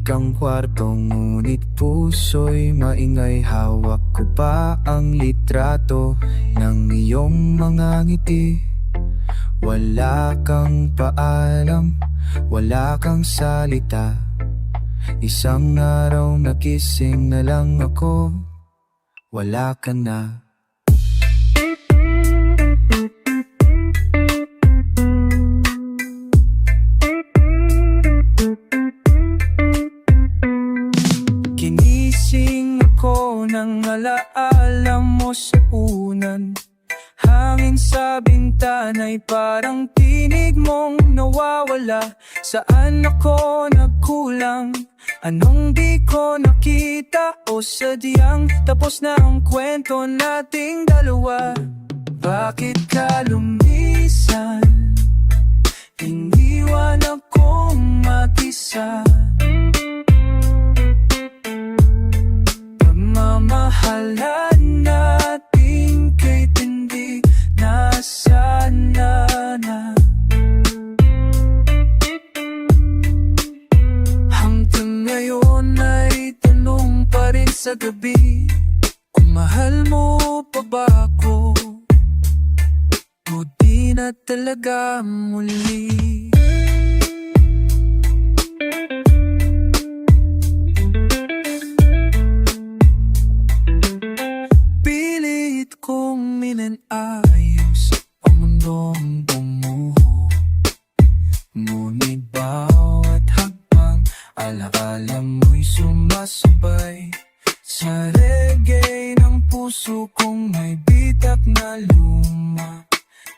ang kwarto, ngunit puso'y maingay. Hawak ko pa ang litrato ng iyong mga ngiti. Wala kang paalam, wala kang salita. Isang araw nagising na lang ako, wala ka na. Ginising ako ng alaala mo sa unan. Hangin sa bintana'y parang tinig mong nawawala. Saan ako nagkulang? Anong di ko nakita? O sadyang tapos na ang kwento nating dalawa? Bakit ka lumisan? Iniwan akong mag-isa. Pagmamahalan natin kay tindi, nasana na. Hanggang ngayon ay tanong pa rin sa gabi, kung mahal mo pa ba ako o di na talaga muli. Pilit kong minanayos ang mundong bumuho, ngunit bawat hakbang alaala mo'y sumasabay sa reggae ng puso kong may bitak na luma.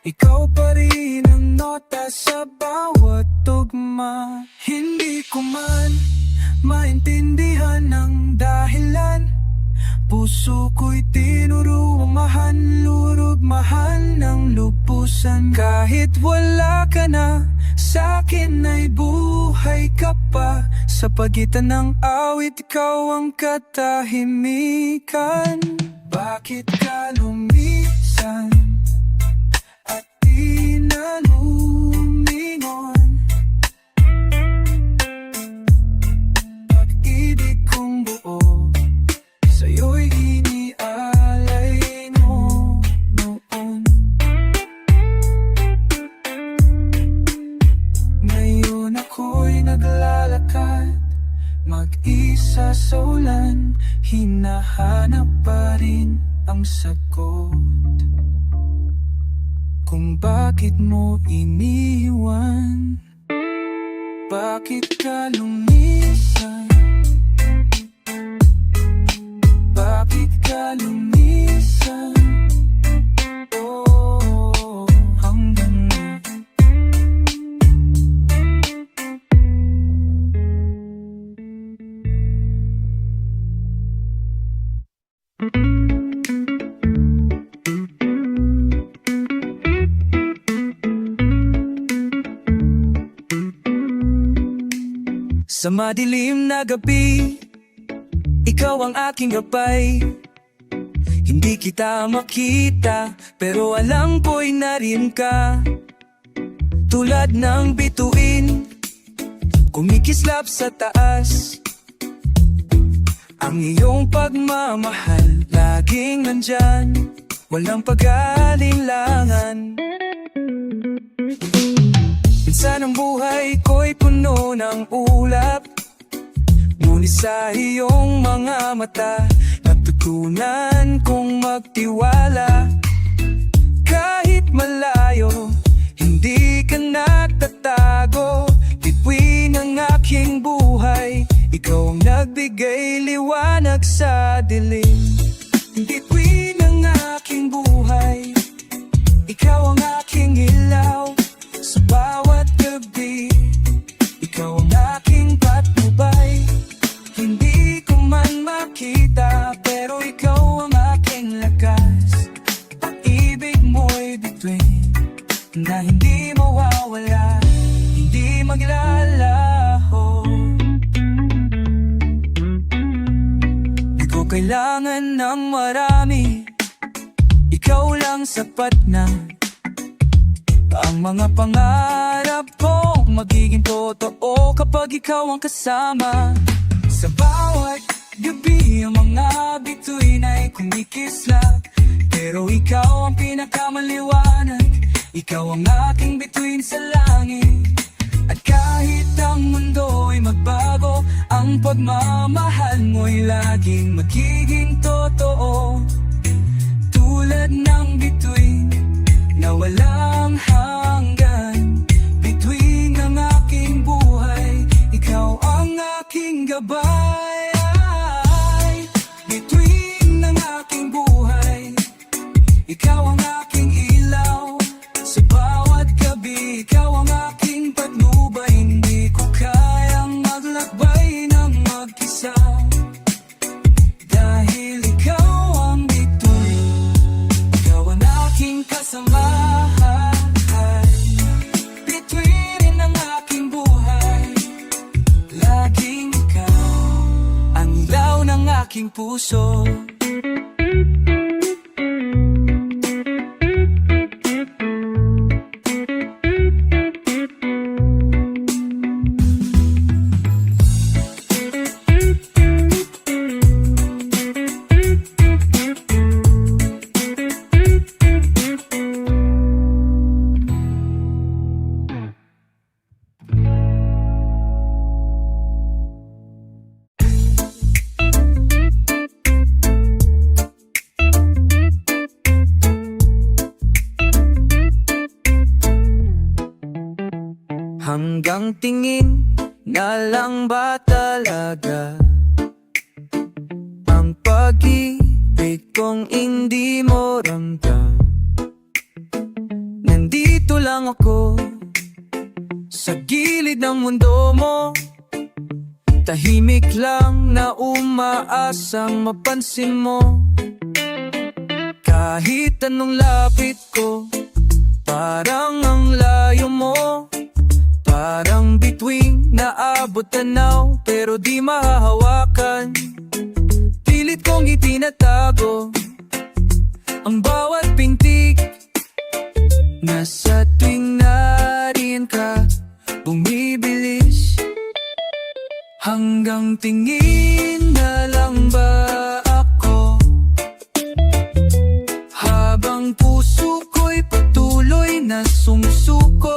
Ikaw pa rin ang nota sa bawat tugma. Hindi ko man maintindihan ang dahilan. Puso ko'y tinurumahan, lurugmahan ng lubusan. Kahit wala ka na, sa'kin ay buhay ka pa. Sa pagitan ng awit, ikaw ang katahimikan. Bakit ka lumisan at di na lumingon? Pag-ibig kong buo sa'yo'y inialay mo noon. Ngayon ako'y naglalakad mag-isa sa ulan, hinahanap pa rin ang sagot kung bakit mo iniwan. Bakit ka lumisan? Bakit ka lumisan? Oh, hanggang ngayon. Sa madilim na gabi, ikaw ang aking gabay. Hindi kita makita, pero alam ko'y narin ka. Tulad ng bituin, kumikislap sa taas. Ang iyong pagmamahal, laging nandyan, walang pag-alinlangan. Minsan ang buhay ko'y puno ng ulap, ngunit sa iyong mga mata natutunan kong magtiwala. Kahit malayo, hindi ka nagtatago. Bituin ang aking buhay, ikaw ang nagbigay liwanag sa dilim. Bituin ang aking buhay, ikaw ang aking ilaw sa bawat gabi. Ikaw ang aking patnubay. Hindi ko man makita, pero ikaw ang aking lakas. Pag-ibig mo'y bituin na hindi mawawala, hindi maglalaho. Di ko kailangan ng marami, ikaw lang sapat na. Ang mga pangarap kong magiging totoo kapag ikaw ang kasama. Sa bawat gabi ang mga bituin ay kumikislap, pero ikaw ang pinakamaliwanag. Ikaw ang aking bituin sa langit. At kahit ang mundo ay magbago, ang pagmamahal mo'y laging magiging totoo. Tulad ng bituin na walang hanggan, bituin ng aking buhay, ikaw ang aking gabay. Bituin ng aking buhay, ikaw ang aking ilaw. Sa bawat gabi, ikaw ang aking patnubay. Hindi ko kayang maglakbay ng mag-isa, dahil ikaw ang bituin, ikaw ang aking kasamahan. Bituin ng aking buhay, laging ikaw ang ilaw ng aking puso. Hanggang tingin na lang ba talaga ang pag-ibig kong hindi mo ramdam? Nandito lang ako sa gilid ng mundo mo, tahimik lang na umaasang mapansin mo. Kahit anong lapit ko, parang ang layo mo. Parang bituin na abot tanaw, pero di mahahawakan. Pilit kong itinatago ang bawat pintig, na sa tuwing nariyan ka, bumibilis. Hanggang tingin na lang ba ako, habang puso ko'y patuloy na sumusuko.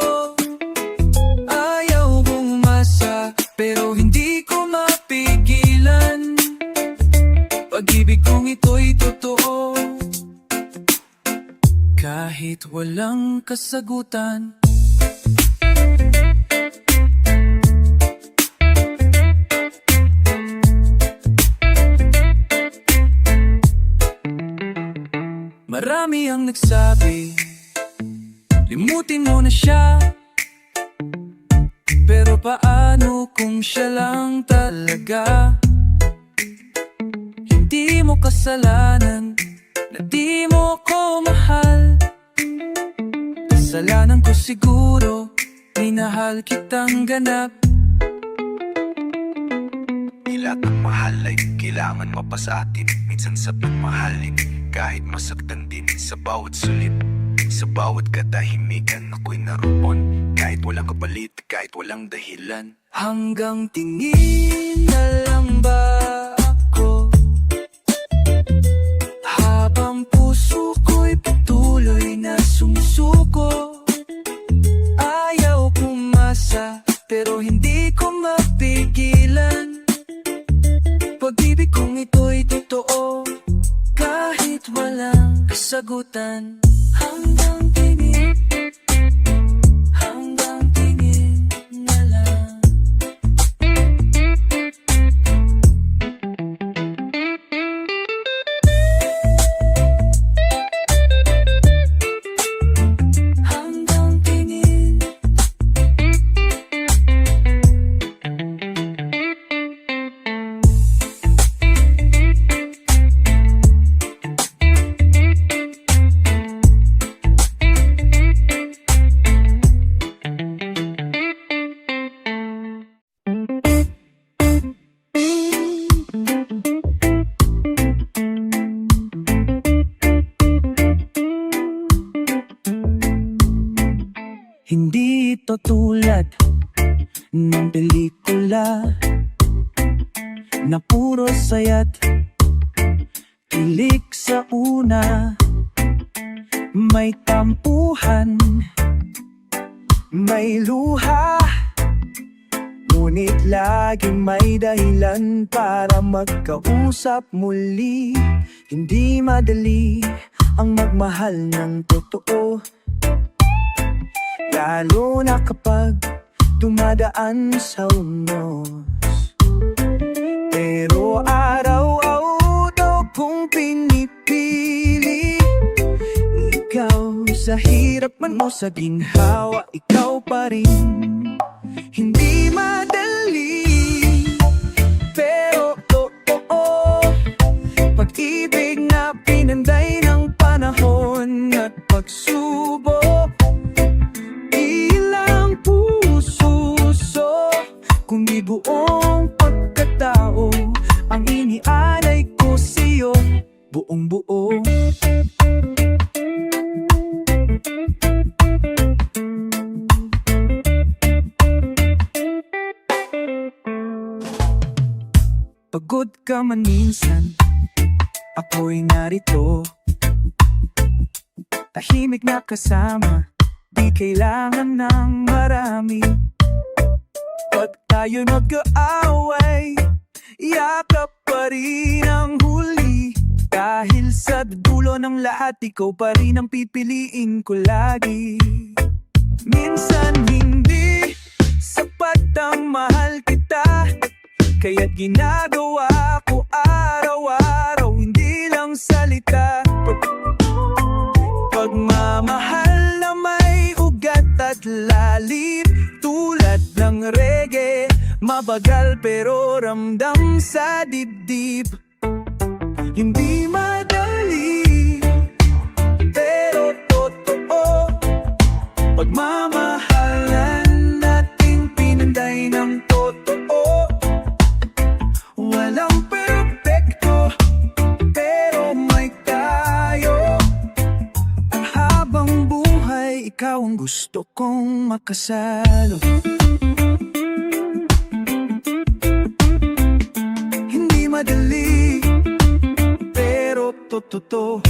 Pero hindi ko mapigilan, pag-ibig kong ito'y totoo. Kahit walang kasagutan, marami ang nagsabi, limutin mo na siya. Pero paano kung siya lang talaga? Hindi mo kasalanan na di mo ko mahal. Kasalanan ko siguro, minahal kitang ganap. Di lahat ng mahal ay kailangan mapasatin. Minsan sa pagmahalin, kahit masaktan din. Sa bawat sulit, sa bawat katahimikan, ako'y naroon. Kahit walang kapalit, kahit walang dahilan. Hanggang tingin na lang ba ako, habang puso ko'y patuloy na sumusuko. Ayaw pumasa, pero hindi ko mapigilan. Pag-ibig kong ito'y totoo, kahit walang kasagutan. Hanggang tingin, hanggang tingin na lang. Hanggang tingin. Hindi ito tulad ng pelikula na puro saya't kilig sa una. May tampuhan, may luha, ngunit laging may dahilan para magkausap muli. Hindi madali ang magmahal ng totoo, lalo na kapag dumadaan sa unos. Pero araw-araw kung pinipili, ikaw sa hirap man o sa ginhawa, ikaw pa rin. Hindi madali, pero totoo. Pag-ibig na pinanday ng panahon at pagsubok, ilang puso kundi buong pagkatao ang inialay ko sa'yo, buong buo. Pagod ka man minsan, ako'y narito. Tahimik na kasama, di kailangan ng marami. Pag tayo'y mag-aaway, yakap pa rin ang huli. Dahil sa dulo ng lahat, ikaw pa rin ang pipiliin ko lagi. Minsan hindi sapat ang mahal kita, kaya't ginagawa ko araw-araw, hindi lang salita. Pagmamahal na may ugat at lalim, tulad ng reggae, mabagal pero ramdam sa dibdib. Hindi madali, pero totoo. Pagmamahalan nating pinanday ng totoo. Walang perpekto, pero may tayo. Ang habang buhay, ikaw ang gusto kong makasalo. Hindi madali, pero totoo.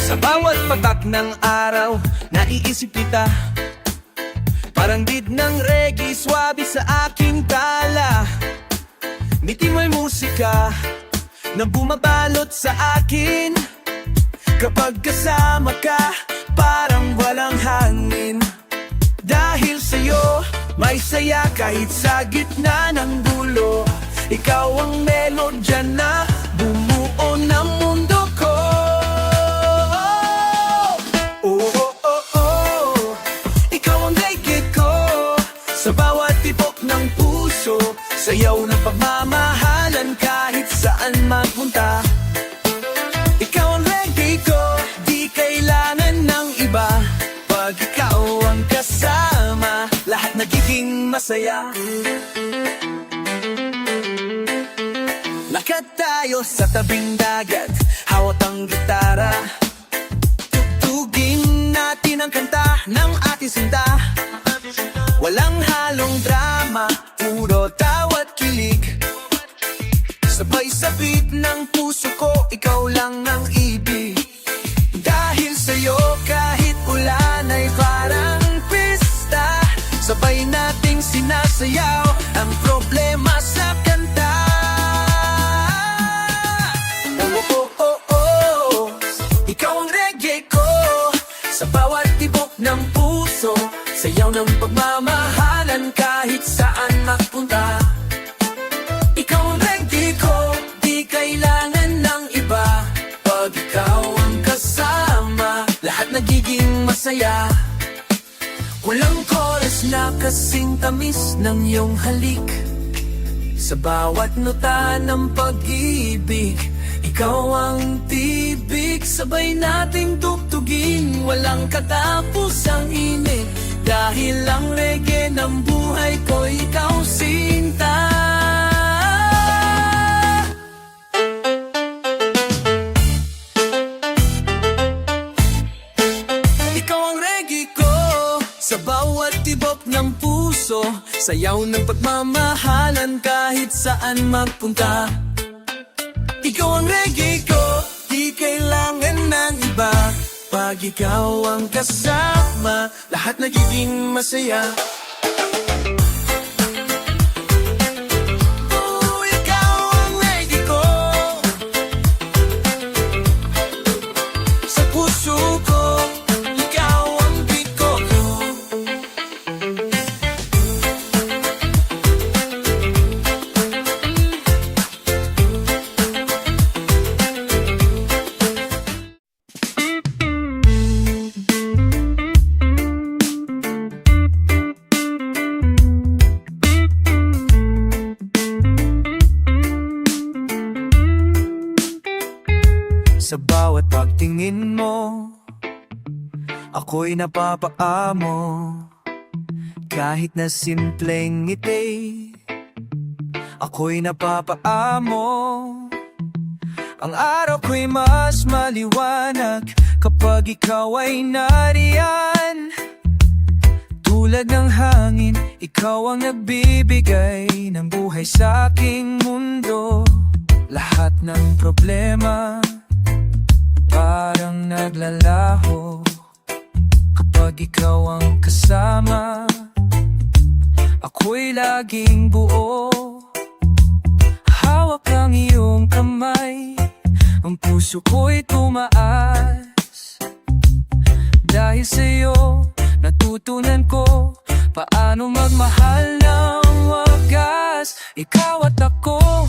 Sa bawat patak ng araw, naiisip kita. Parang beat ng reggae, swabe sa aking tala. Ngiti mo'y musika na bumabalot sa akin. Kapag kasama ka, parang walang hangin. Dahil sa'yo, may saya kahit sa gitna ng dulo. Ikaw ang melodya na bumuo ng mundo ko. Sa bawat tibok ng puso, sayaw ng pagmamahalan kahit saan magpunta. Ikaw ang reggae ko, di kailangan ng iba. Pag ikaw ang kasama, lahat nagiging masaya. Lakad tayo sa tabing dagat, hawat ang gitara. Tugtugin natin ang kanta ng ating sinta. Walang halong drama, puro tawa't kilig. Sabay sa beat ng puso ko, ikaw lang ang ibig. Dahil sa'yo kahit ulan ay parang pista. Sabay nating sinasayaw ang problema sa kanta. Ikaw ang reggae ko, sa bawat tibok ng puso. Sayaw ng pagmamahalan kahit saan magpunta. Ikaw ang reggae ko, di kailangan ng iba. Pag ikaw ang kasama, lahat nagiging masaya. Walang chorus na kasing tamis ng iyong halik. Sa bawat nota ng pag-ibig, ikaw ang tibig. Sabay nating tugtugin, walang katapos ang init. Dahil ang reggae ng buhay ko, ikaw sinta. Ikaw ang reggae ko, sa bawat tibok ng puso. Sayaw ng pagmamahalan kahit saan magpunta. Ikaw ang reggae ko, di kailangan ng iba. Pag ikaw ang kasama, lahat nagiging masaya. Oh, ikaw ang reggae ko, sa puso ko, ikaw ang beat ko. Sa bawat pagtingin mo, ako'y napapaamo. Kahit na simpleng ngiti, ako'y napapaamo. Ang araw ko'y mas maliwanag kapag ikaw ay nariyan. Tulad ng hangin, ikaw ang nagbibigay ng buhay sa aking mundo. Lahat ng problema parang naglalaho kapag ikaw ang kasama. Ako'y laging buo, hawak ang iyong kamay. Ang puso ko'y tumaas. Dahil sa'yo, natutunan ko paano magmahal ng wagas. Ikaw at ako,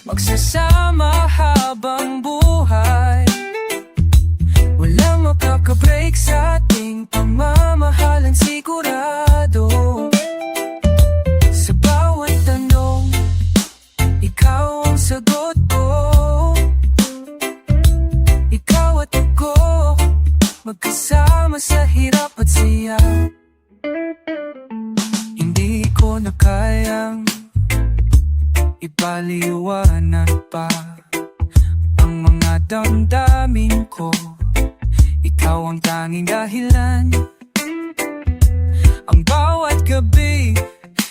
magsasama habang buhay. Walang makaka-break sa ating pamamahalan, sigurado. Sa bawat tanong, ikaw ang sagot ko. Ikaw at ako, magkasama sa hirap at saya. Hindi ko na kayang ipaliwanag pa ang mga damdamin ko. Ikaw ang tanging dahilan. Ang bawat gabi,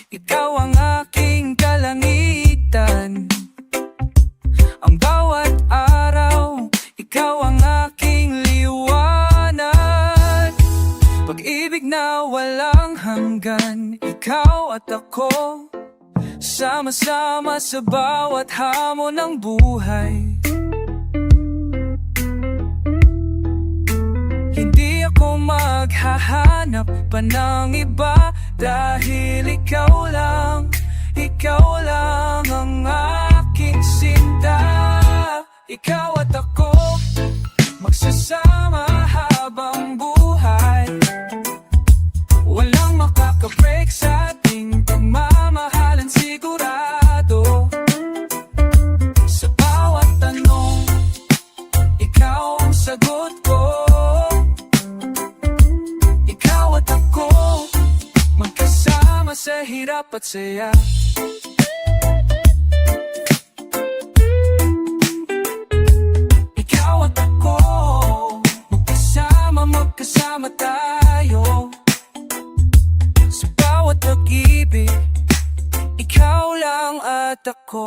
ikaw ang aking kalangitan. Ang bawat araw, ikaw ang aking liwanag. Pag-ibig na walang hanggan, ikaw at ako, sama-sama sa bawat hamon ng buhay. Hindi ako maghahanap pa ng iba, dahil ikaw lang ang aking sinta. Ikaw at ako, magsasama habang buhay. Walang makaka-break sa ating pagmamahalan, sigurado. Sa bawat tanong, ikaw ang sagot ko. Ikaw at ako, magkasama sa hirap at saya. Ikaw at ako, magkasama tayo. Sa bawat pag-ibig, ikaw lang at ako.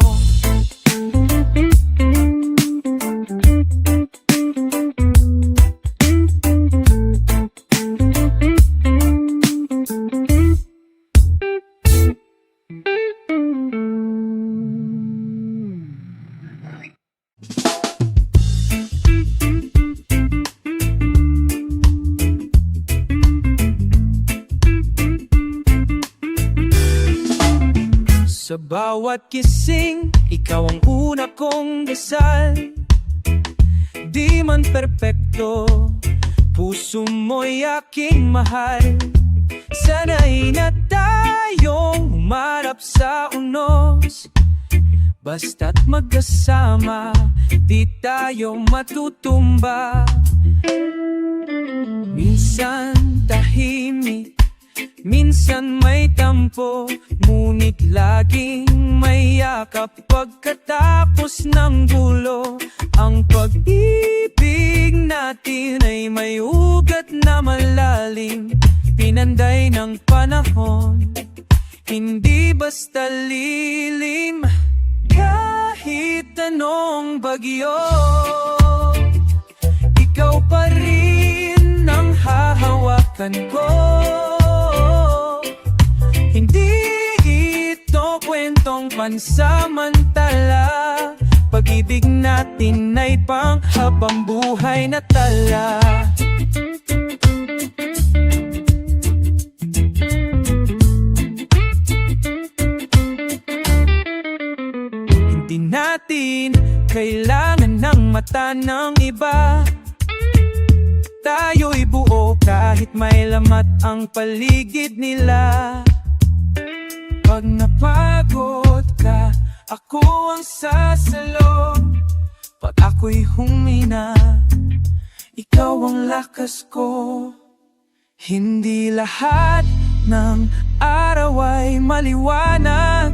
Sa bawat kising, ikaw ang una kong dasal. Di man perpekto, puso mo'y aking mahal. sanay na tayong humarap sa unos. Basta't magkasama, di tayo matutumba. Minsan tahimik, minsan may tampo, ngunit laging may yakap pagkatapos ng gulo. Ang pag-ibig natin ay may ugat na malalim, pinanday ng panahon, hindi basta lilim. Kahit anong bagyo, ikaw pa rin ang hahawakan ko. Hindi ito kwentong pansamantala, pag-ibig natin ay panghabang buhay na tala. Hindi natin kailangan ng mata ng iba, tayo'y buo kahit may lamat ang paligid nila. Pag napagod ka, ako ang sasalo. Pag ako'y humina, ikaw ang lakas ko. Hindi lahat ng araw ay maliwanag,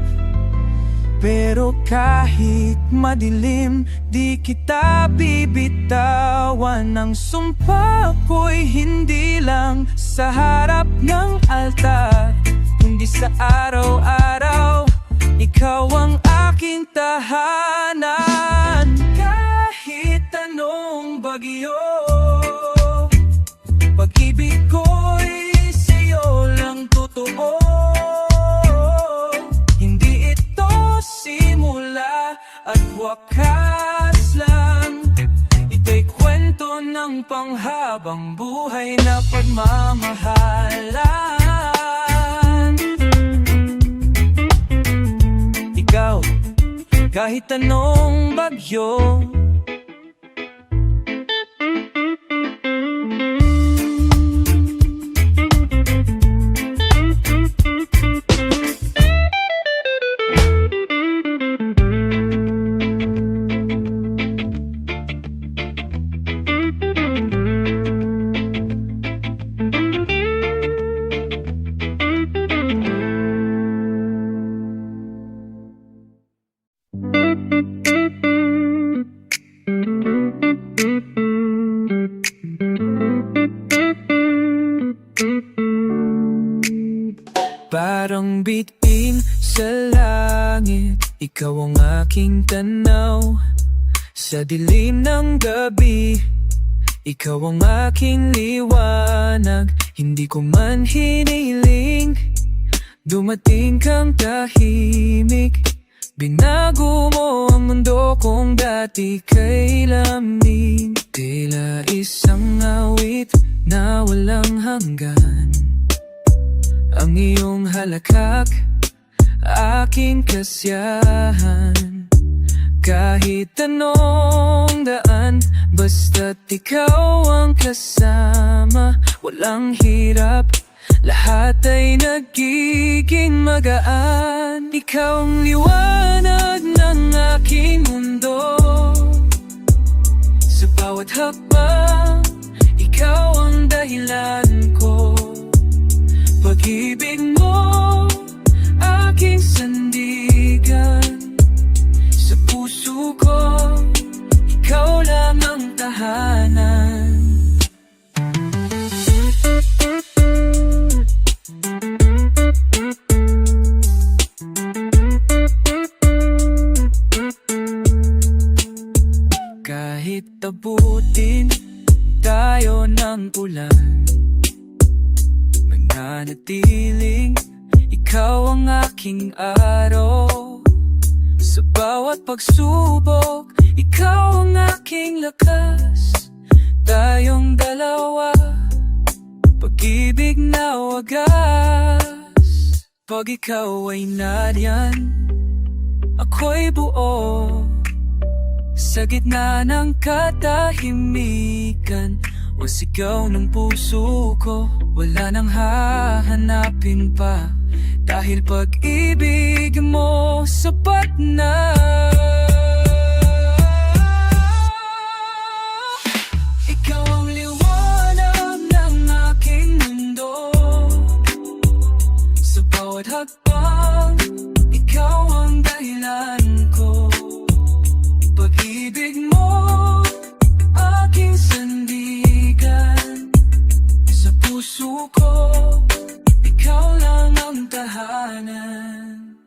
pero kahit madilim, di kita bibitawan. Ang sumpa ko'y hindi lang sa harap ng altar, kundi sa araw-araw, ikaw ang aking tahanan. Kahit anong bagyo, pag-ibig ko'y sa'yo lang totoo. Hindi ito simula at wakas lang, ito'y kwento ng panghabang buhay na pagmamahalan. Ikaw, kahit anong bagyo, parang bituin sa langit, ikaw ang aking tanaw. Sa dilim ng gabi, ikaw ang aking liwanag. Hindi ko man hiniling, dumating kang tahimik. Binago mo ang mundo kong dati kay lamig. Tila isang awit na walang hanggan, ang iyong halakhak, aking kasiyahan. Kahit anong daan, basta't ikaw ang kasama. Walang hirap, lahat ay nagiging magaan. Ikaw ang liwanag ng aking mundo. Sa bawat hakbang, ikaw ang dahilan ko. Pag-ibig mo, aking sandigan. Sa puso ko, ikaw lang ang tahanan. Kahit abutin tayo ng ulan, mananatiling ikaw ang aking araw. Sa bawat pagsubok, ikaw ang aking lakas. Tayong dalawa, pag-ibig na wagas. Pag ikaw ay nariyan, ako'y buo. Sa gitna ng katahimikan o sigaw ng puso ko, wala nang hahanapin pa, dahil pag-ibig mo sapat na. Ikaw ang liwanag ng aking mundo, sa bawat hakbang, ikaw ang dahilan ko. Pag-ibig mo, aking sandigan, sa puso ko, ikaw lang ang tahanan.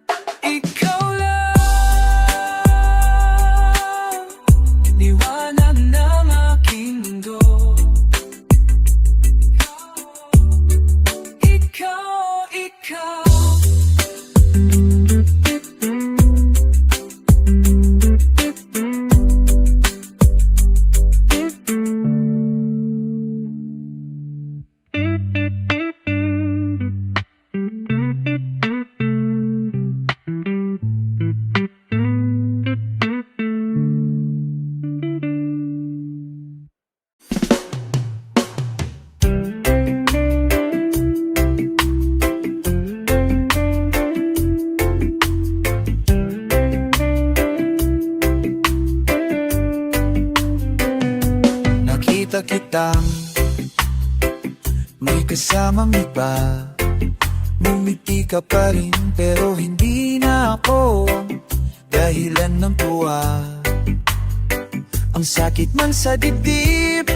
Ikaw lang, liwanag ng aking mundo. Ikaw. Nakita kitang may kasamang iba, ngumiti ka pa rin pero hindi na ako ang dahilan ng tuwa. Ang sakit man sa dibdib,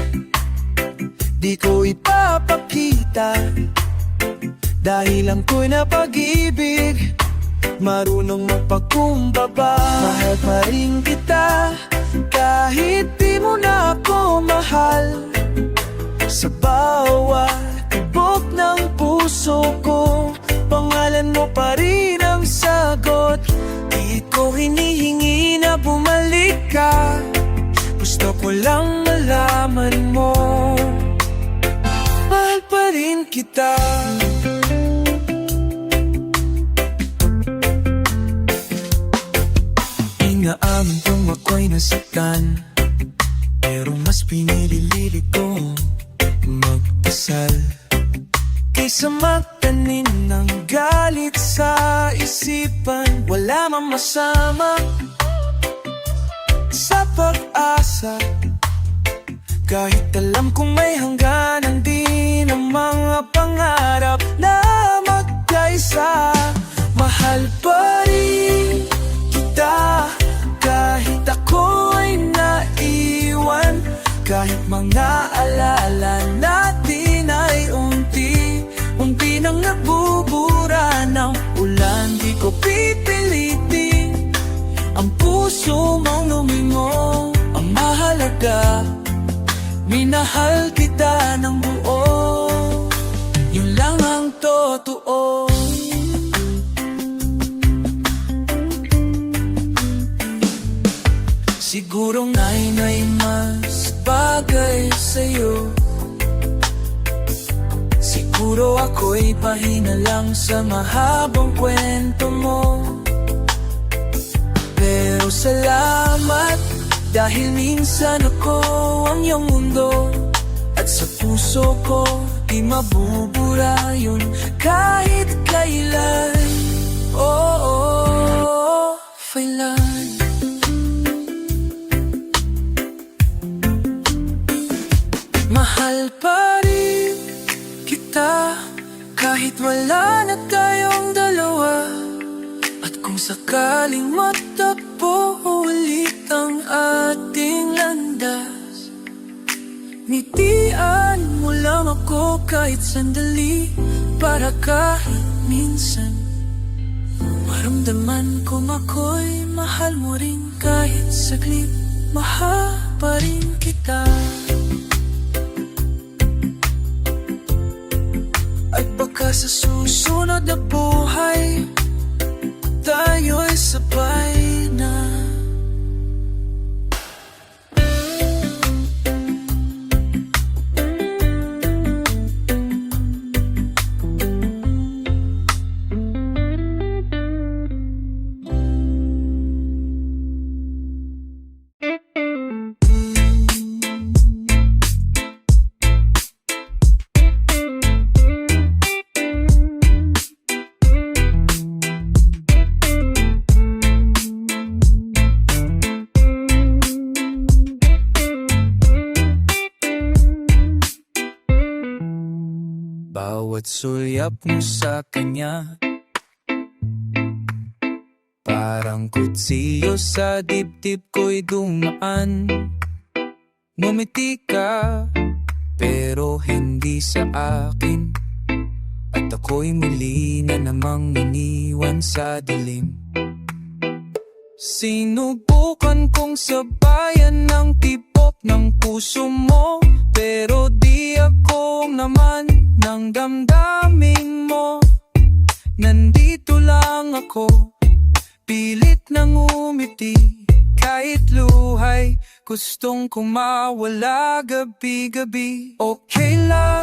di ko ipapakita, dahil ang ko'y napag-ibig, marunong magpakumbaba. Mahal pa rin kita, kahit di mo na ako mahal. Sa bawat tibok ng puso ko, pangalan mo pa rin ang sagot. Di ko hinihingi na bumalik ka, gusto ko lang malaman mo, mahal pa rin kita. Inaamin kong ako'y nasaktan, pero mas pinilili ko magdasal kaysa magtanim ng galit sa isipan. Wala mang masama sa pag-asa, kahit alam kong may hangganan din ang mga pangarap na magkaisa. Mahal pa rin kita, kahit ako ay naiwan, kahit mga alaala natin ay unti-unti nang nagbubura ng ulan. Di ko pipilitin ang puso mong lumingon. Ang mahalaga, minahal kita ng buo, yun lang ang totoo. Siguro nga'y mas bagay sa'yo, siguro ako'y pahina lang sa mahabang kwento mo. Pero salamat, dahil minsan ako ang iyong mundo, at sa puso ko di mabubura yun kahit kailan. Oh, kailan. Mahal pa rin kita, kahit wala na tayong dalawa, at kung sakaling matagpo ulit ang ating landas, ngitian mo lang ako kahit sandali, para kahit minsan maramdaman ko ako'y mahal mo rin kahit saglit. Mahal pa rin kita. At baka sa susunod na buhay, tayo'y sabay na. bawat sulyap mo sa kanya. Parang kutsiyo sa dibdib ko'y dumaan. Ngumiti ka, pero hindi sa akin. At ako'y muli na namang iniwan sa dilim. Sinubukan kong sabayan ng tibok ng puso mo, pero di ako naman ng damdamin mo. Nandito lang ako, pilit nang umiti. Kahit luhay, gustong kumawala gabi-gabi. Okay lang,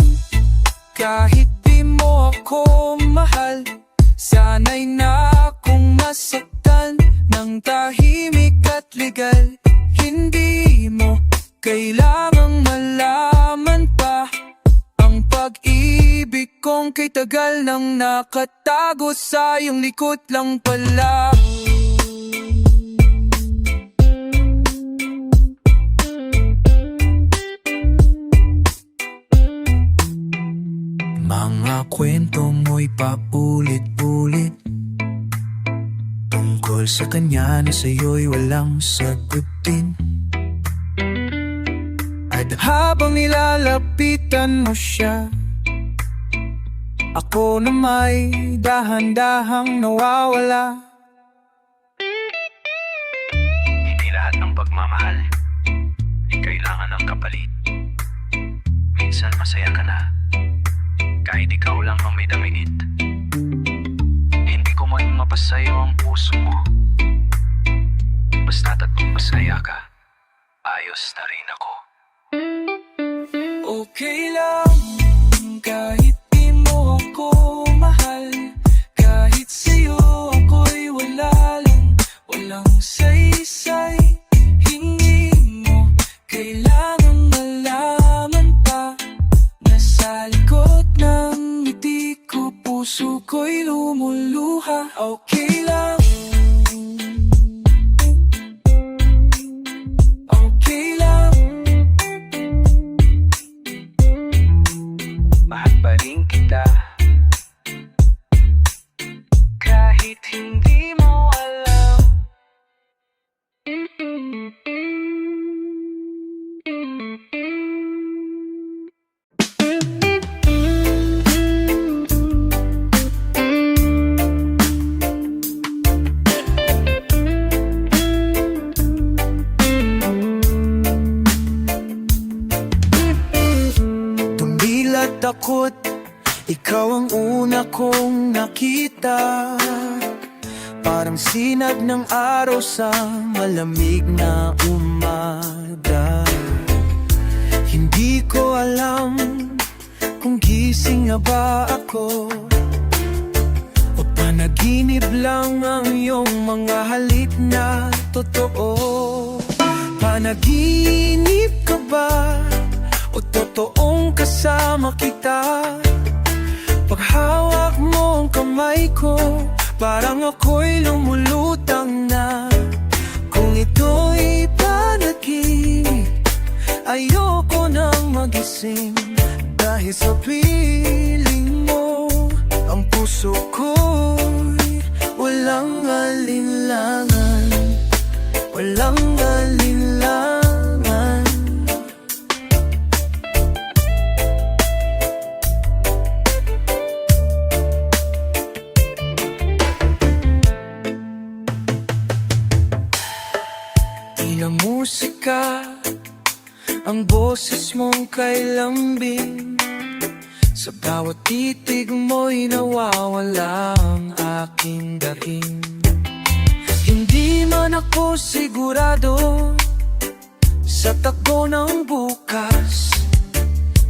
kahit di mo ako mahal. Sana'y na akong masaktan ng tahimik at legal. Hindi mo kailangang malaman pa ang pag-ibig kong kay tagal nang nakatago sa iyong likod lang pala. Mga kwento mo'y paulit-ulit tungkol sa kanya na sa'yo'y walang sagutin. At habang nilalapitan mo siya, ako na may dahan-dahang nawawala. Hindi lahat ng pagmamahal kailangan ng kapalit. Minsan masaya ka na kahit ikaw lang ang may damit. Hindi ko man mapasayo ang puso mo, basta't at masaya ka, ayos na rin ako. Okay lang, kahit di mo ako mahal. Kahit sa'yo ako'y wala lang, walang saysay. Hindi mo kailangang malaman pa na sa likod ng ngiti ko, puso ko'y lumuluha. Okay lang, okay lang. Mahal pa rin kita kahit hindi mo alam. Tumilat ako't ikaw ang una kong nakita. Parang sinag ng araw sa malamig na umaga. Hindi ko alam kung gising nga ba ako o panaginip lang ang iyong mga halik na totoo. Panaginip ka ba o totoong kasama kita? Paghawak mo ang kamay ko, parang ako'y lumulutang na. Kung ito'y panaginip, ayoko nang magising. Dahil sa piling mo, ang puso ko'y walang alinlangan. Walang alinlangan. Tila musika ang boses mong kay lambing. Sa bawat titig mo'y nawawala ang aking dating. Hindi man ako sigurado sa takbo ng bukas,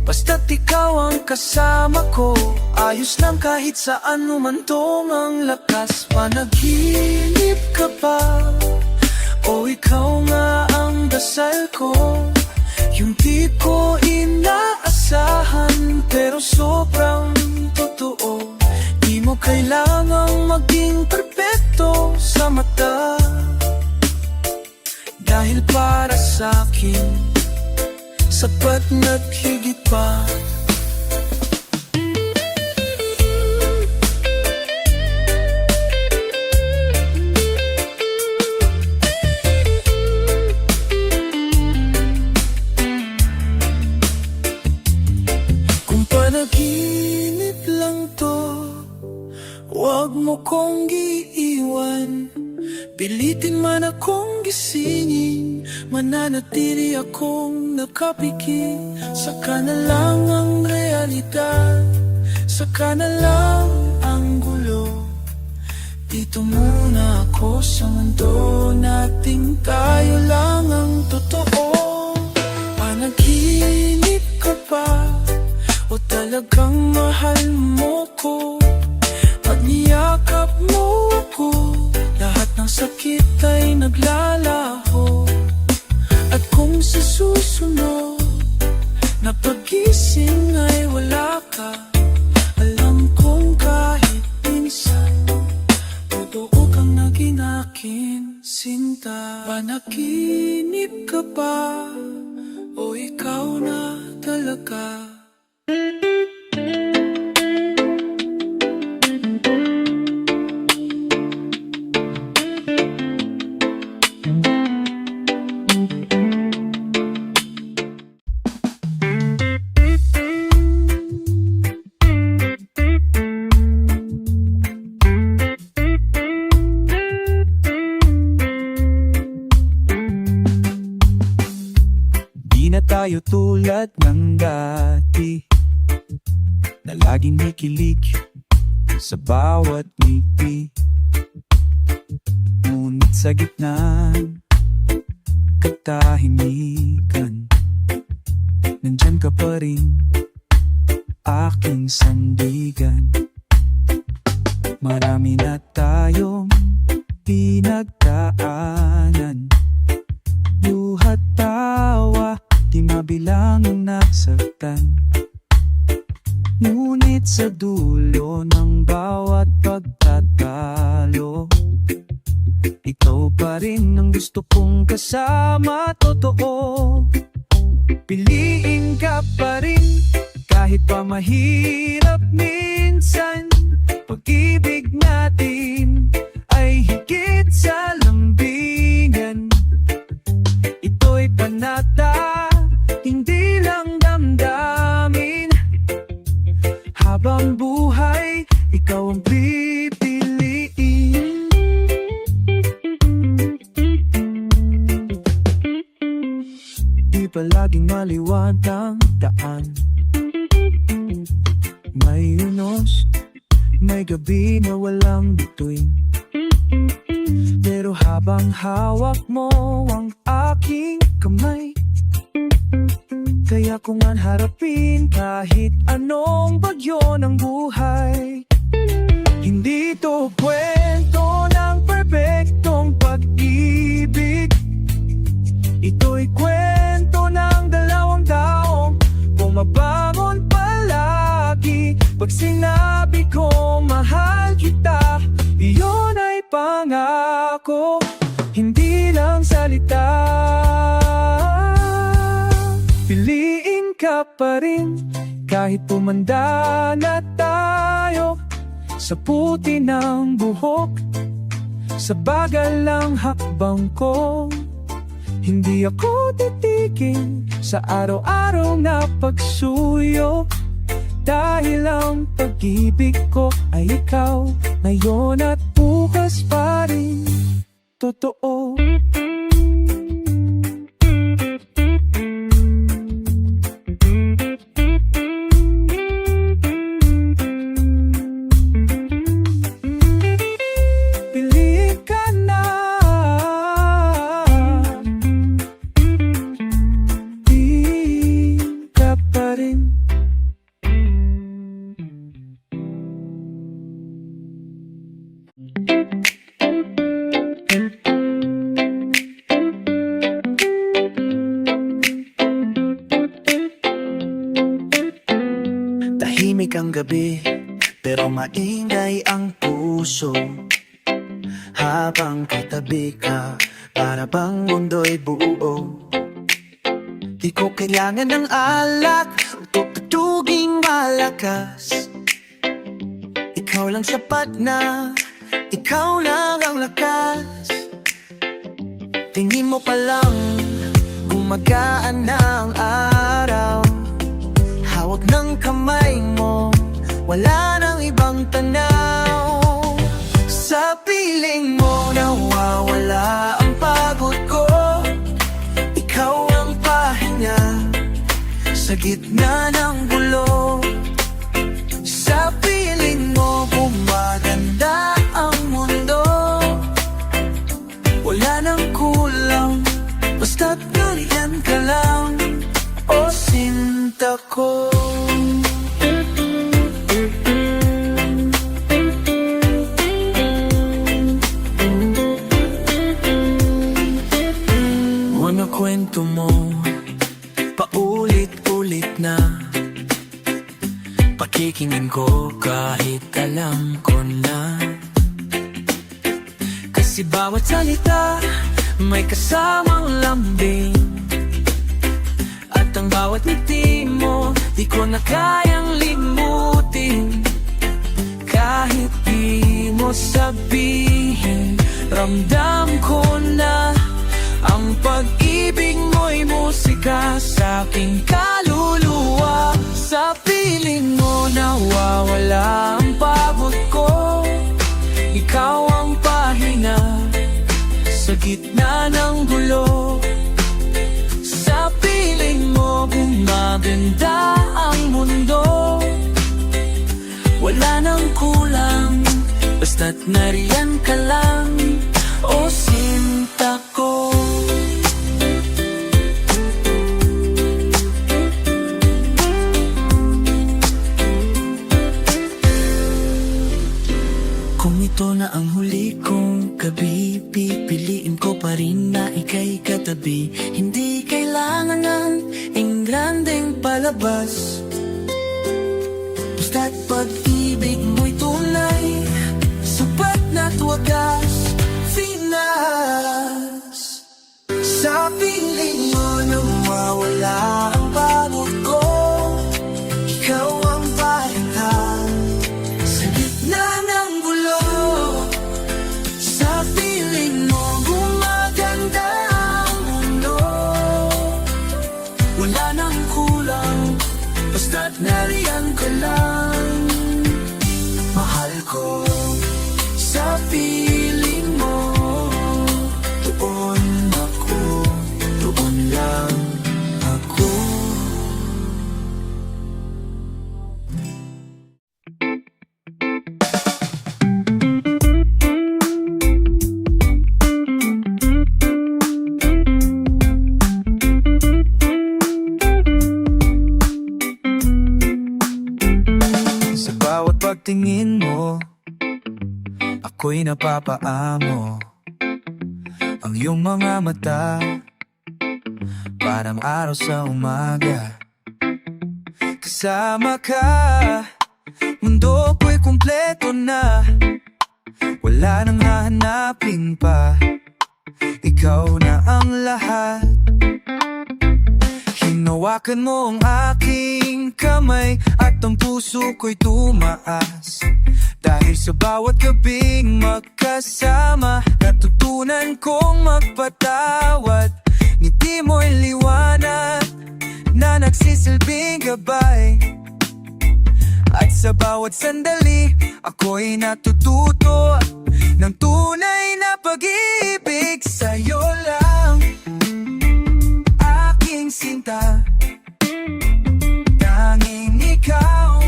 basta't ikaw ang kasama ko, ayos lang kahit saan umantong ang lakas. Panaginip ka ba o ikaw nga ang dasal ko? Yung di ko inaasahan pero sobrang totoo. Di mo kailangang maging perpekto sa mata, dahil para sa'kin sapat na't higit pa. Huwag mo kong iiwan, pilitin man akong gisingin, mananatili akong nakapikit. Saka na lang ang realidad, saka na lang ang gulo. Dito muna ako sa mundo nating tayo lang ang totoo. Panaginip ka ba? O talagang mahal mo ko? Pag niyakap mo ako, lahat ng sakit ay naglalaho. At kung sa susunod na pagising ay wala ka, alam kong kahit minsan totoo kang naging akin, sinta. Panaginip ka ba? O ikaw na talaga? Di na tayo tulad ng dati na laging nikilig sa bawat ngiti. Ngunit sa gitna ng katahimikan, nandyan ka pa rin, aking sandigan. Marami na tayong pinagdaanan, luhat tawa, di mabilang ang nasaktan. Ngunit sa dulo ng bawat pagtatalo, ikaw pa rin ang gusto kong kasama, totoo. Piliin ka pa rin, kahit pa mahirap minsan. Pag-ibig natin ay higit sa lambingan. Ito'y panata, hindi lang damdamin. Habang buhay, ikaw ang pipiliin. Di palaging maliwanag ang daan, may unos, may gabi na walang bituin. Pero habang hawak mo ang aking kamay, kaya kung man harapin kahit anong bagyo ng buhay. Hindi to kwento ng perpektong pag-ibig, ito'y kwento ng dalawang taong bumabangon palagi. Pag sinabi ko mahal kita, iyon ay pangako, hindi lang salita. Piliin ka pa rin, kahit pumanda na tayo. Sa puti ng buhok, sa bagal ng hakbang ko, hindi ako titigil sa araw-araw na pagsuyo. Dahil ang pag-ibig ko ay ikaw, ngayon at bukas pa rin, totoo. Piliin ka na, di ka pa rin. Tahimik ang gabi, pero maingay ang puso. Habang katabi ka, para bang mundo'y buo. Di ko kailangan ng alak o tutuging malakas. Ikaw lang sapat na, ikaw lang ang lakas. Tingin mo pa lang, gumagaan na ang araw. Hawak ng kamay mo, wala nang ibang tanaw. Sa piling mo nawawala ang pagod ko. Ikaw ang pahinga sa gitna ng gulo. Sa piling mo gumaganda ang mundo. Wala nang kulang, basta't nariyan ka lang, o sinta ko. Mga kwento mo paulit-ulit na, pakikinggan ko kahit alam ko na. Kasi bawat salita may kasamang lambing, at ang bawat ngiti mo di ko na kayang limutin. Kahit di mo sabihin, ramdam ko na ang pag-ibig mo'y musika sa aking kaluluwa. Sa piling mo nawawala ang pagod ko. Ikaw ang pahinga sa gitna ng gulo. Sa piling mo gumaganda ang mundo. Wala nang kulang, basta't nariyan ka lang, o sinta ko. Kung ito na ang huli kong gabi, pipiliin ko pa rin na ika'y katabi. Hindi kailangan ng engrandeng palabas, basta't pag-ibig mo'y tunay, sapat na't wagas, finas. Sa piling mo nawawala ang pagod ko. Ikaw ang pahinga sa gitna ng gulo. Sa piling mo gumaganda ang mundo. Wala nang kulang, basta't nariyan ka lang, mahal ko. Sa piling mo doon ako, doon lang ako. Sa bawat pagtingin mo, ako'y napapaamo. Ang iyong mga mata, parang araw sa umaga. Kasama ka, mundo ko'y kumpleto na. Wala nang hahanapin pa, ikaw na ang lahat. Hinawakan mo ang aking kamay, at ang puso ko'y tumaas. Dahil sa bawat gabing magkasama, natutunan kong magpatawad. Ngiti mo'y liwanag na nagsisilbing gabay. At sa bawat sandali, ako'y natututo ng tunay na pag-ibig. Sa'yo lang, aking sinta, tanging ikaw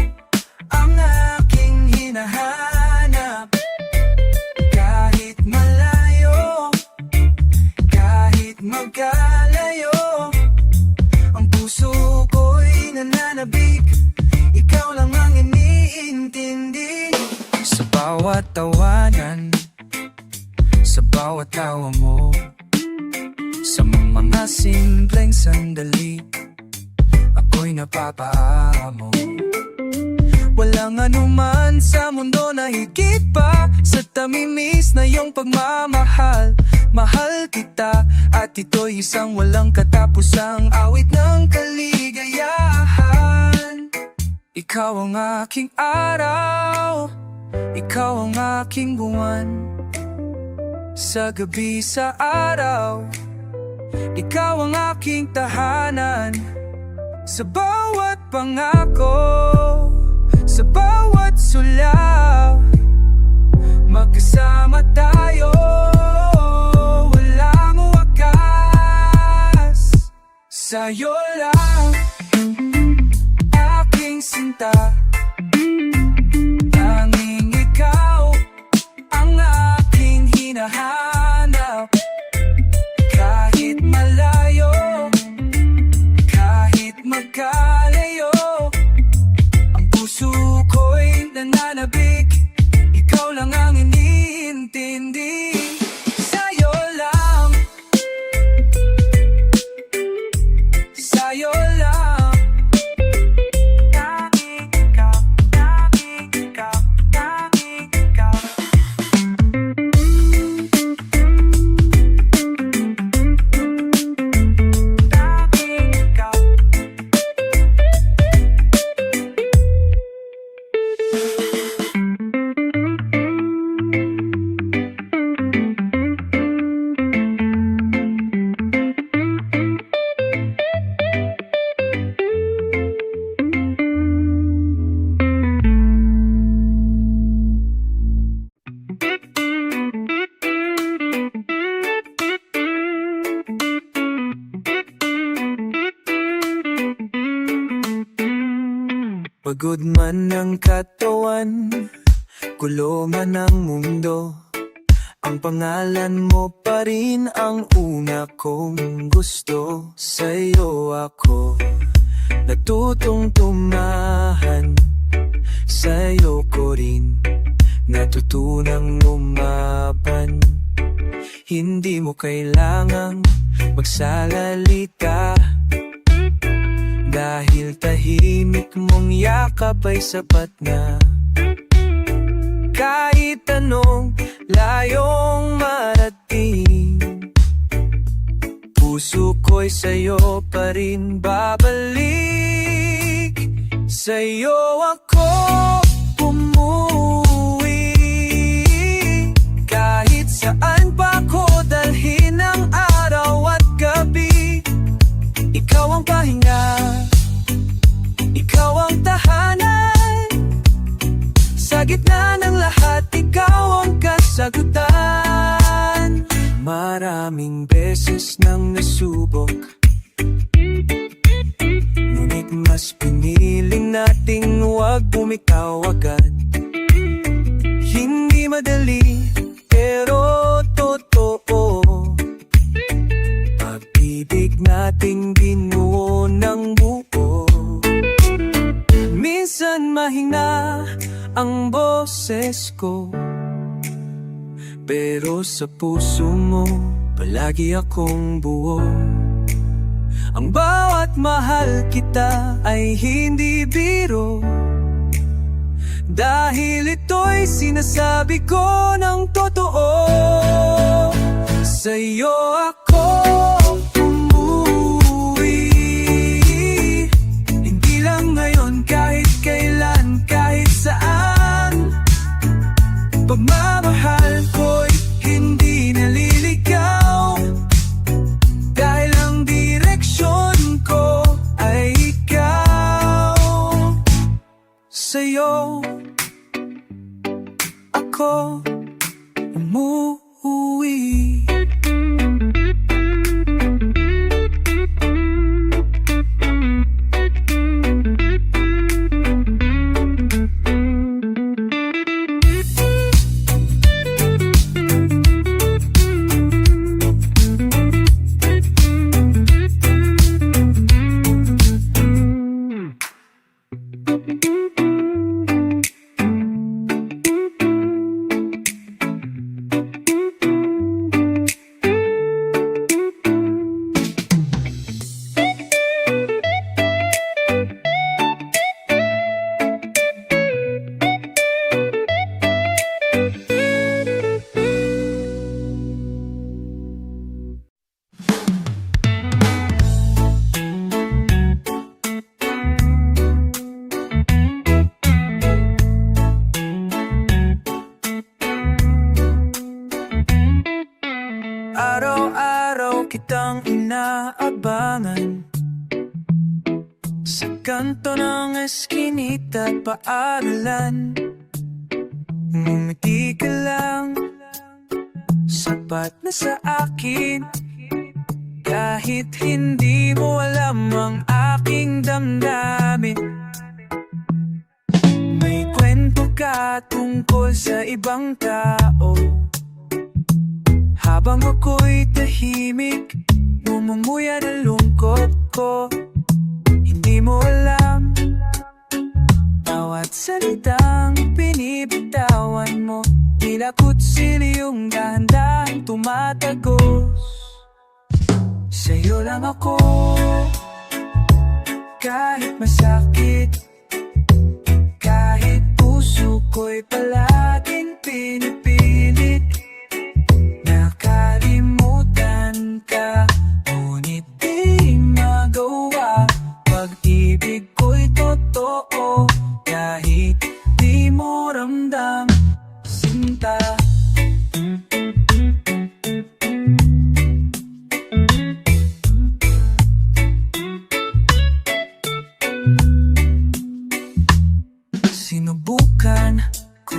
ang aking hinahanap. Kahit malayo, kahit magkalayo, ang puso ko'y nananabik. Ikaw lang ang iniintindi. Sa bawat tawanan, sa bawat tawa mo, sa mga simpleng sandali, ako'y napapaamo. Walang anuman sa mundo na higit pa sa tamimis na iyong pagmamahal. Mahal kita, at ito'y isang walang katapusang awit ng kaligayahan. Ikaw ang aking araw, ikaw ang aking buwan. Sa gabi, sa araw, ikaw ang aking tahanan. Sa bawat pangako, sa bawat sulaw, magkasama Pagod man ang katawan, gulo man ang mundo, ang pangalan mo pa rin ang una kong gusto. Sa'yo ako natutong tumahan, sa'yo ko rin natutunang umaban. Hindi mo kailangang magsalalita, dahil tahimik mong yakap ay sapat na. Kahit anong layong marating, puso ko'y sa'yo pa rin babalik. Sa'yo ako umuwi, kahit saan pa ko dalhin ang araw at gabi. Ikaw ang pahinga, ikaw ang tahanan, sa gitna ng lahat, ikaw ang kasagutan. Maraming beses nang nasubok, ngunit mas piniling nating huwag bumitaw agad. Hindi madali, pero totoo, pag-ibig nating binuo ng buo. Minsan mahina ang boses ko, pero sa puso mo palagi akong buo. Ang bawat mahal kita ay hindi biro, dahil ito'y sinasabi ko ng totoo. Sa'yo ako umuwi, hindi lang ngayon, kahit kailan, kahit saan. Pagmamahal ko'y hindi naliligaw, dahil ang direksyon ko ay ikaw. Sa'yo ako umuwi. Araw-araw kitang inaabangan, sa kanto ng eskinita at paaralan. Ngumiti ka lang, sapat na sa akin, kahit hindi mo alam ang aking damdamin. May kwento ka tungkol sa ibang tao, habang ako'y tahimik, namumuya ng lungkot ko. Hindi mo alam, bawat salitang binibitawan mo, tila kutsil yung dahan-dahang tumatagos. Sa'yo lang ako, kahit masakit, kahit puso ko'y palaging pinipilit. Nakalimutan ka, ngunit di magawa. Pag-ibig ko'y totoo, kahit di mo ramdam sinta. Sinubukan ko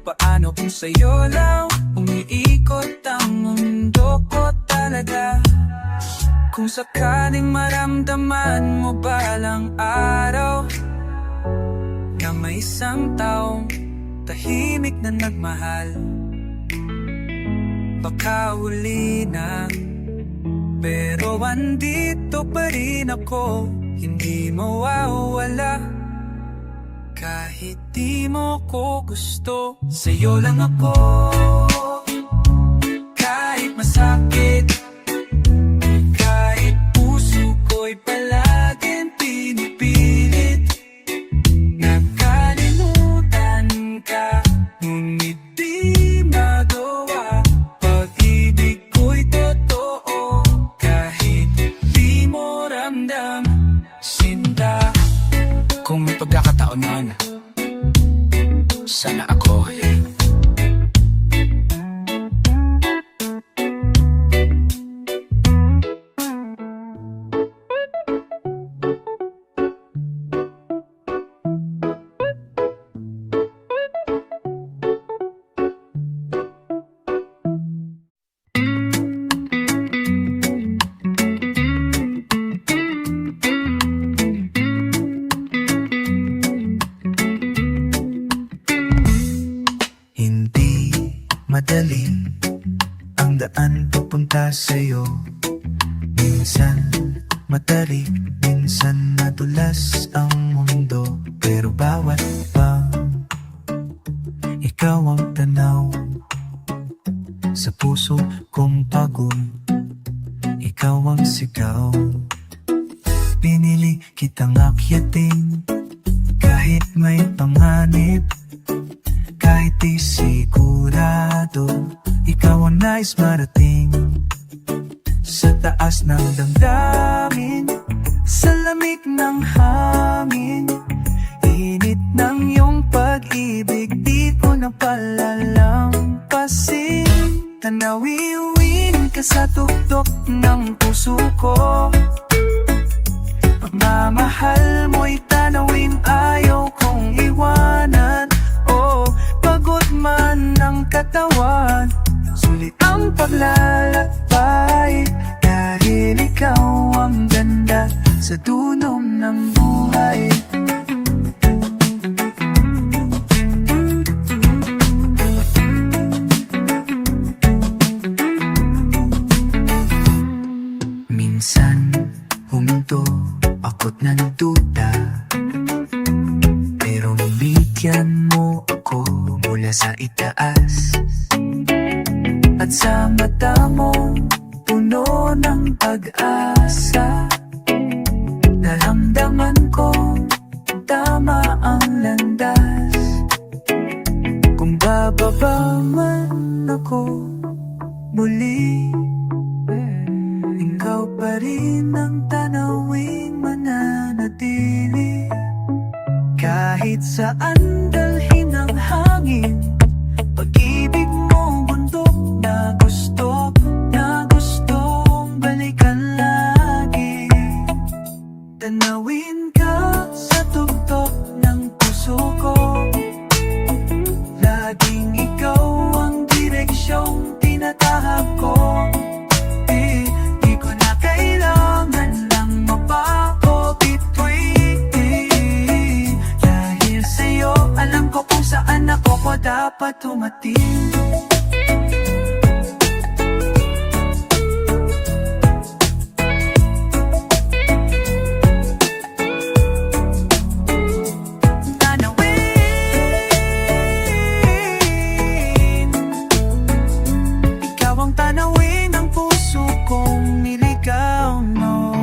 Paano kung sa'yo lang umiikot ang mundo ko talaga? Kung sakaling maramdaman mo balang araw na may isang taong tahimik na nagmahal, baka huli na, pero andito pa rin ako, hindi mawawala. Kahit di mo ko gusto, sa'yo lang ako. Kahit masakit, kahit puso ko'y palaging pinipilit, nakalimutan ka, ngunit di magawa. Pag-ibig ko'y totoo, kahit di mo ramdam, sinta. Kung may pagkakataon man, sana ako Hindi madali ang daan papunta sa'yo. Minsan matarik, minsan madulas ang mundo. Pero bawat pang ikaw ang tanaw sa puso kong pagod, ikaw ang sigaw. Pinili kitang akyatin kahit may panganib, kahit di sigurado, ikaw ang nais marating. Sa taas ng damdamin, sa lamig ng hangin, init ng iyong pag-ibig, di ko na palalampasin. Tanawiwin ka sa tuktok ng puso ko, pagmamahal mo'y tanawin, ayaw kong iwanan. Oh, pagod man ang katawan, sulit ang paglalakbay, dahil ikaw ang ganda sa dulo ng buhay. Minsan huminto ako't nanduda, pero bigyan mo ako mula sa itaas. At sa mata mo, puno ng pag-asa. Naramdaman ko, tama ang landas. Kung bababa man ako muli, ikaw pa rin ang tanawing mananatili. Kahit saan dalhin ang hangin, pag-ibig mo bundok na gustong balikan lagi. Tanawin ka sa tuktok ng puso ko, laging ikaw ang direksyong tinatahak ko. Di ko na kailangan ng mapapapituin, dahil sa'yo alam ko kung saan ako dapat tumating. Tanawin, ikaw ang tanawin ng puso kong niligaw mo.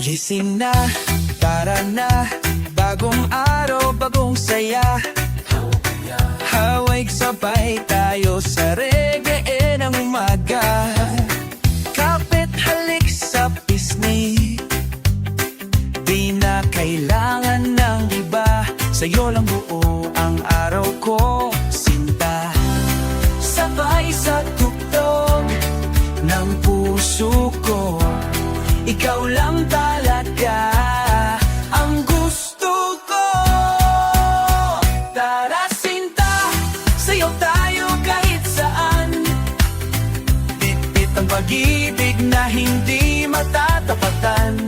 Gising na, tara na, bagong araw, bagong saya. Hawig sabay tayo sa reggae ng umaga. Kapit halik sa pisngi, di na kailangan ng iba. Sa'yo lang buo ang araw ko, sinta. Sabay sa tuktok puso ko. Ikaw lang talaga ang gusto ko. Tara sinta, sayaw tayo kahit saan. Bit-bit ang pag-ibig na hindi matatapatan.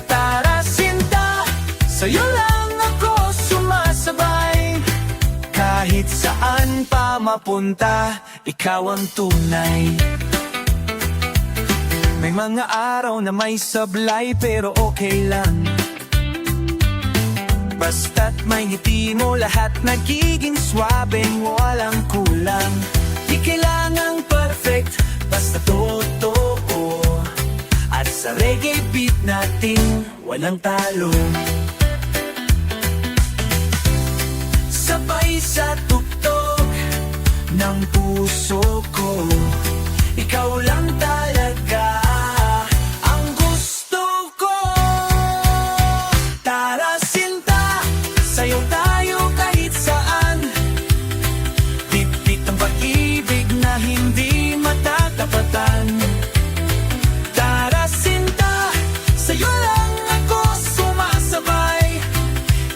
Tara sinta, sa'yo lang ako sumasabay. Kahit saan pa mapunta, ikaw ang tunay. May mga araw na may sablay pero okay lang. Basta't may ngiti mo, lahat nagiging swabeng walang kulang. Di kailangang perfect, basta totoo. At sa reggae beat natin, walang talo. Sabay sa tuktok ng puso ko, ikaw lang talaga ang gusto ko. Tara sinta, sayaw tayo kahit saan. Bit-bit ang pag-ibig na hindi matatapatan. Tara sinta, sa'yo lang ako sumasabay.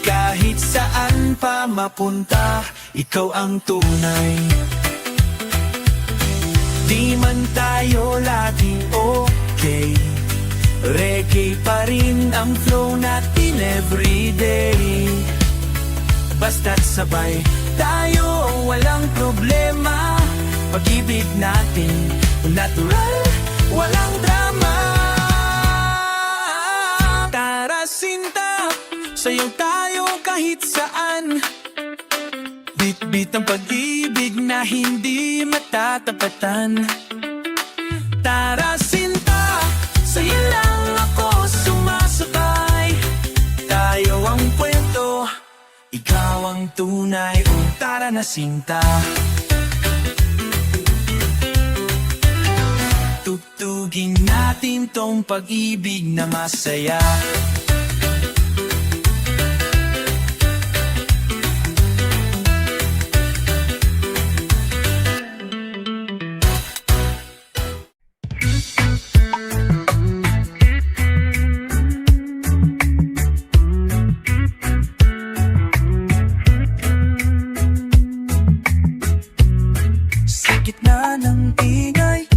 Kahit saan pa mapunta, ikaw ang tunay. Di man tayo laging okay, reggae pa rin ang flow natin everyday. Basta't sabay tayo, walang problema. Pag-ibig natin, natural, walang drama. Tara sinta, sayaw tayo kahit saan. Bit-bit ang pag-ibig na hindi matatapatan. Tara sinta, sa'yo lang ako sumasabay. Tayo ang kwento, ikaw ang tunay. O tara na sinta, tugtugin natin tong pag-ibig na masaya. Gitna ng ingay,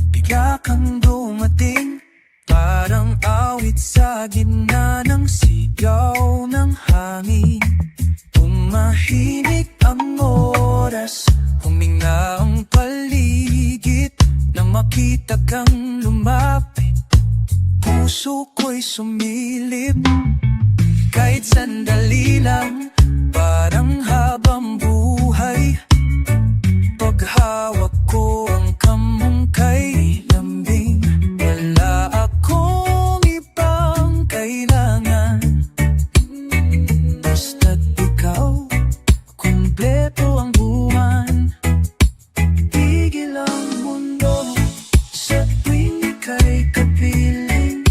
bigla kang dumating. Parang awit sa gitna ng sigaw ng hangin. Tumahimik ang oras, huminga ang paligid. Nang makita kang lumapit, puso ko'y sumilip. Kahit sandali lang, parang habang buhay. Paghawak ko ang kamong kay lambing, wala akong ibang kailangan. Basta't ikaw, kumpleto ang buwan. Tigil ang mundo sa tuwing ika'y kapiling.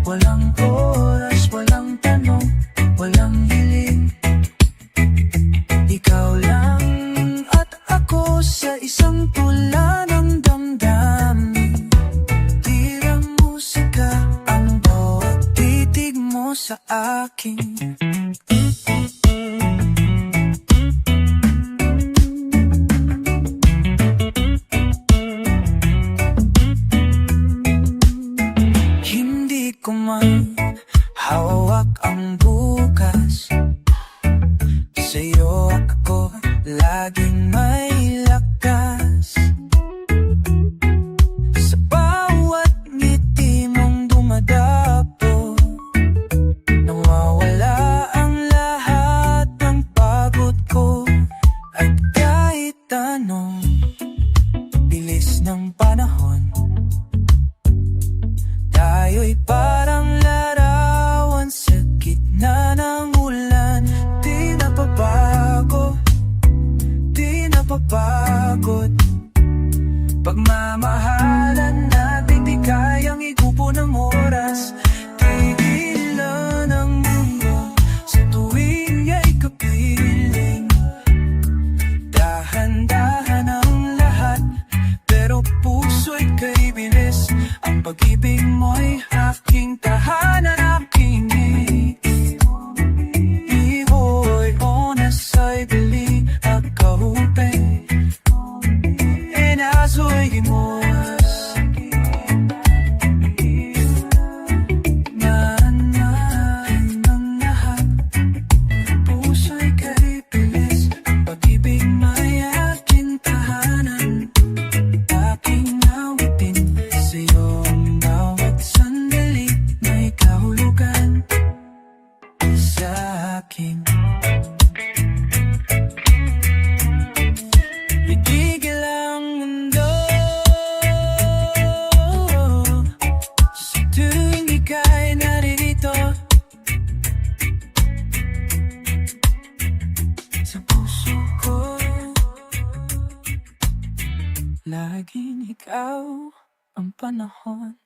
Walang oras, walang tanong, walang hiling. Ikaw lang ako sa isang tula ng damdamin. Tira musika ang bawat titig mo sa akin. Hindi ko man hawak ang bukas, sa'yo ako laging may lakas. Sa bawat ngiti mong dumadapo, nawawala ang lahat ng pagod ko. At kahit anong bilis ng panahon, tayo'y parang larawan sa gitna ng ulan. Di napabago, di napapagod. Pagmamahalan natin di kayang igupo ng oras. Tigilan ang mundo sa tuwing ay kapiling. Dahan-dahan ang lahat, pero puso'y puso'y remorse. Maanay ng lahat, puso'y kaibilis. Pag-ibig may aking tahanan, aking awitin. Sa'yo ang bawat sandali, may kahulugan sa akin. Itigil ang mundo sa tuwing ika'y naririto. Sa puso ko, laging ikaw ang panahon.